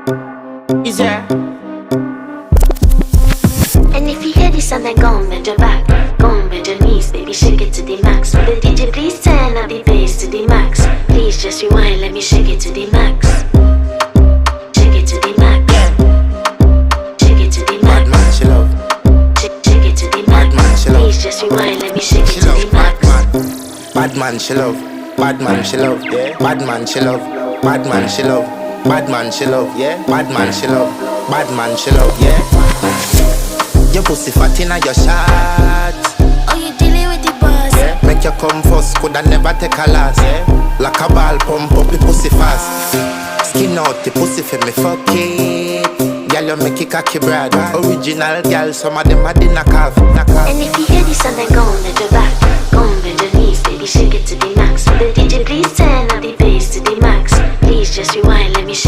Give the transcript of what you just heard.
Is there? And if you hear this and then go on bend your back, go on bend your knees, baby shake it to the max. Will the DJ please turn up the bass to the max? Please just rewind, let me shake it to the max. Shake it to the max. Shake it to the max. Bad man, she love. Shake it to the max. Bad man, she love. Please just rewind, let me shake it She to love the max. bad man, she love. Bad man, she love. Yeah. Bad man, she love. Bad man, she love. Bad man, she love. Yeah. Bad man, she love. Bad man, she love. Yeah. Your pussy fat inna your shot. Oh, you dealing with the boss? Yeah. Make you come first, coulda never take a last. Yeah. Like a ball pump up the pussy fast. Skin out the pussy for me fuck it. Girl, you make it cocky brad. Original girl, some of them a dinner calf. And if you hear this and then go on bend your back, go on bend your knees, baby shake it to the max. Will the DJ please turn up the bass to the max? Please just rewind.